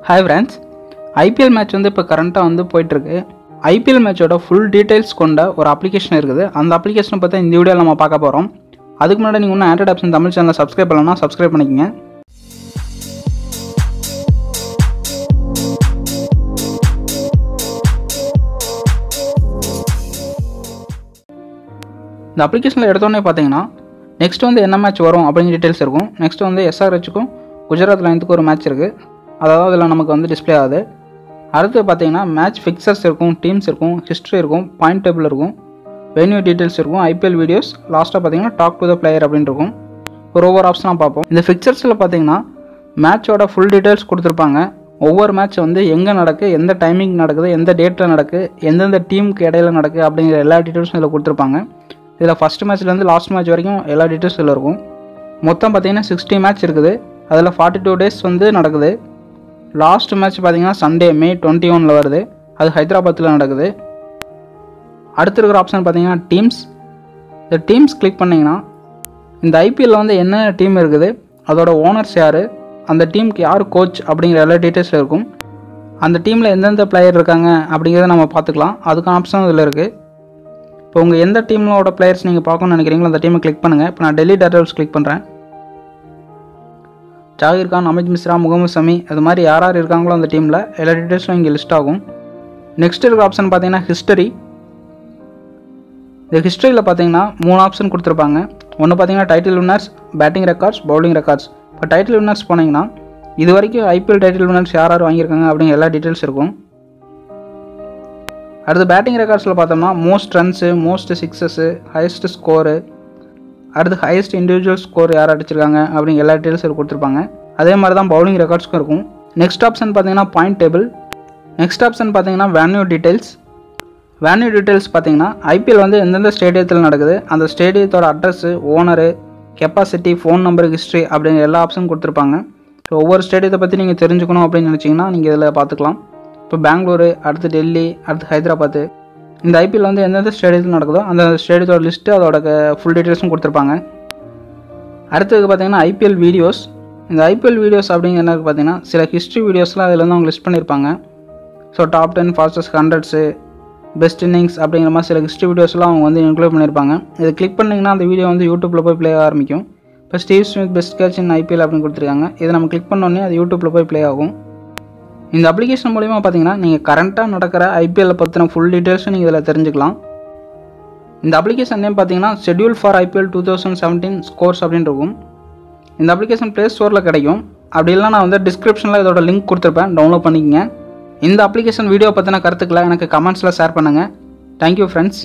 Hi friends, IPL match வந்து இப்போ கரண்ட்டாக வந்து போயிட்டுருக்கு. ஐபிஎல் மேட்சோட ஃபுல் டீட்டெயில்ஸ் கொண்ட ஒரு அப்ளிகேஷன் இருக்குது. அந்த அப்ளிகேஷனை பற்றி இந்த வீடியோவில் நம்ம பார்க்க போகிறோம். அதுக்கு முன்னாடி நீங்கள் இன்னும் ஆண்ட்ராய்ட் ஆப்ஷன் தமிழ் சேனலை சப்ஸ்கிரைப் பண்ணலன்னா சப்ஸ்கிரைப் பண்ணிக்கங்க. இந்த அப்ளிகேஷனில் எடுத்தோடனே பார்த்தீங்கன்னா நெக்ஸ்ட் வந்து என்ன மேட்ச் வரும் அப்படிங்கிற டீட்டெயில்ஸ் இருக்கும். நெக்ஸ்ட் வந்து எஸ்ஆர்ஹெச்சுக்கும் குஜராத் லைன்ஸுக்கும் ஒரு மேட்ச் இருக்குது. அதாவது அதில் நமக்கு வந்து டிஸ்பிளே ஆகுது. அடுத்து பார்த்தீங்கன்னா மேட்ச் ஃபிக்சர்ஸ் இருக்கும், டீம்ஸ் இருக்கும், ஹிஸ்ட்ரி இருக்கும், பாயிண்ட் டேபிள் இருக்கும், வென்யூ டீட்டெயில்ஸ் இருக்கும், ஐபிஎல் வீடியோஸ், லாஸ்ட்டாக பார்த்தீங்கன்னா டாக் டு த பிளேயர் அப்படின்னு இருக்கும். ஒரு ஒவ்வொரு ஆப்ஷனாக பார்ப்போம். இந்த ஃபிக்சர்ஸில் பார்த்தீங்கன்னா மேட்சோட ஃபுல் டீட்டெயில்ஸ் கொடுத்துருப்பாங்க. ஒவ்வொரு மேட்ச் வந்து எங்கே நடக்குது, எந்த டைமிங் நடக்குது, எந்த டேட்டில் நடக்குது, எந்தெந்த டீமுக்கு இடையில நடக்குது அப்படிங்கிற எல்லா டீட்டெயில்ஸும் இதில் கொடுத்துருப்பாங்க. இதில் ஃபஸ்ட் மேட்ச்லேருந்து லாஸ்ட் மேட்ச் வரைக்கும் எல்லா டீட்டெயில்ஸ் இதில் இருக்கும். மொத்தம் பார்த்தீங்கன்னா 60 மேட்ச் இருக்குது. அதில் 42 டேஸ் வந்து நடக்குது. லாஸ்ட் மேட்ச் பார்த்தீங்கன்னா சண்டே மே 21 வருது. அது ஹைதராபாத்தில் நடக்குது. அடுத்து இருக்கிற ஆப்ஷன் பார்த்தீங்கன்னா டீம்ஸ். இந்த டீம்ஸ் கிளிக் பண்ணிங்கன்னா இந்த ஐபிஎல்லில் வந்து என்ன டீம் இருக்குது, அதோட ஓனர்ஸ் யார், அந்த டீமுக்கு யார் கோச் அப்படிங்கிற எல்லா டீட்டெயில்ஸில் இருக்கும். அந்த டீமில் எந்தெந்த பிளேயர் இருக்காங்க அப்படிங்கிறத நம்ம பார்த்துக்கலாம். அதுக்கான ஆப்ஷன் இதில் இருக்குது. இப்போ உங்கள் எந்த டீமோட பிளேயர்ஸ் நீங்கள் பார்க்கணும்னு நினைக்கிறீங்களோ அந்த டீமை கிளிக் பண்ணுங்கள். இப்போ நான் டெல்லி டேர்டெவில்ஸ் கிளிக் பண்ணுறேன். ஜாகிர் கான், அமித் மிஸ்ரா, முகமது சமி, அது மாதிரி யார் யார் இருக்காங்களோ அந்த டீமில் எல்லா டீட்டெயில்ஸும் இங்கே லிஸ்ட் ஆகும். நெக்ஸ்ட் இருக்கிற ஆப்ஷன் பார்த்தீங்கன்னா ஹிஸ்டரி. இந்த ஹிஸ்டரியில் பார்த்தீங்கன்னா 3 ஆப்ஷன் கொடுத்துருப்பாங்க. ஒன்று பார்த்தீங்கன்னா title winners, batting records, bowling records. இப்போ டைட்டில் வின்னர்ஸ் போனீங்கன்னா இது வரைக்கும் ஐபிஎல் டைட்டில் வின்னர்ஸ் யார் யார் வாங்கியிருக்காங்க அப்படிங்கிற எல்லா டீட்டெயில்ஸ் இருக்கும். அடுத்து பேட்டிங் ரெக்கார்ட்ஸில் பார்த்தோம்னா most runs, most sixes, highest score, அடுத்து ஹையஸ்ட் இண்டிவிஜுவல் ஸ்கோர் யார் அடிச்சிருக்காங்க அப்படிங்கிற எல்லா டீட்டெயில்ஸும் கொடுத்துருப்பாங்க. அதே மாதிரி தான் பவுலிங் ரெக்கார்ட்ஸ்க்கும் இருக்கும். நெக்ஸ்ட் ஆப்ஷன் பார்த்தீங்கன்னா பாயிண்ட் டேபிள். நெக்ஸ்ட் ஆப்ஷன் பார்த்தீங்கன்னா வேன்யூ டீட்டெயில்ஸ். வேன்யூ டீட்டெயில்ஸ் பார்த்தீங்கன்னா ஐபிஎல் வந்து எந்தெந்த ஸ்டேடியத்தில் நடக்குது, அந்த ஸ்டேடியத்தோட address, owner, capacity, phone number, history அப்படிங்கிற எல்லா ஆப்ஷனும் கொடுத்துருப்பாங்க. ஸோ ஒவ்வொரு ஸ்டேடியத்தை பற்றி நீங்கள் தெரிஞ்சுக்கணும் அப்படின்னு நினச்சிங்கன்னா நீங்கள் இதில் பார்த்துக்கலாம். இப்போ பெங்களூரு, அடுத்து டெல்லி, அடுத்து ஹைதராபாத், இந்த ஐபிஎல் வந்து எந்தெந்த ஸ்டேடியத்தில் நடக்குதோ அந்த ஸ்டேடியத்தோட லிஸ்ட்டு, அதோட ஃபுல் டீட்டெயில்ஸும் கொடுத்துருப்பாங்க. அடுத்தது பார்த்தீங்கன்னா ஐபிஎல் வீடியோஸ். இந்த ஐபிஎல் வீடியோஸ் அப்படிங்கிற என்ன பார்த்தீங்கன்னா சில ஹிஸ்ட்ரி வீடியோஸ்லாம் அதில் வந்து அவங்க லிஸ்ட் பண்ணியிருப்பாங்க. So top 10 fastest 100s, best innings அப்படிங்கிற மாதிரி சில ஹிஸ்ட்ரி வீடியோஸ்லாம் அவங்க வந்து இன்க்ளூட் பண்ணியிருப்பாங்க. இதை கிளிக் பண்ணிங்கன்னா அந்த வீடியோ வந்து யூடியூப்பில் போய் ப்ளே ஆரம்பிக்கும். இப்போ ஸ்டீவ் ஸ்மித் பெஸ்ட் கேட்ச் இன் ஐபிஎல் அப்படின்னு கொடுத்துருக்காங்க. இதை நம்ம கிளிக் பண்ணோடனே அது யூடியூப்பில் போய் ப்ளே ஆகும். இந்த அப்ளிகேஷன் மூலிமா பார்த்தீங்கன்னா நீங்கள் கரண்ட்டாக நடக்கிற ஐபிஎல்லை பற்றின ஃபுல் டீட்டெயில்ஸும் நீங்கள் இதில் தெரிஞ்சுக்கலாம். இந்த அப்ளிகேஷன் நேம் பார்த்தீங்கன்னா ஷெட்யூல் ஃபார் ஐபிஎல் 2017 ஸ்கோர்ஸ் அப்படின்னு இருக்கும். இந்த அப்ளிகேஷன் ப்ளே ஸ்டோரில் கிடைக்கும். அப்படி இல்லைனா நான் வந்து டிஸ்கிரிப்ஷனில் இதோட லிங்க் கொடுத்துருப்பேன், டவுன்லோட் பண்ணிக்கங்க. இந்த அப்ளிகேஷன் வீடியோ பற்றின கருத்துக்களை எனக்கு கமெண்ட்ஸில் ஷேர் பண்ணுங்கள். Thank you friends.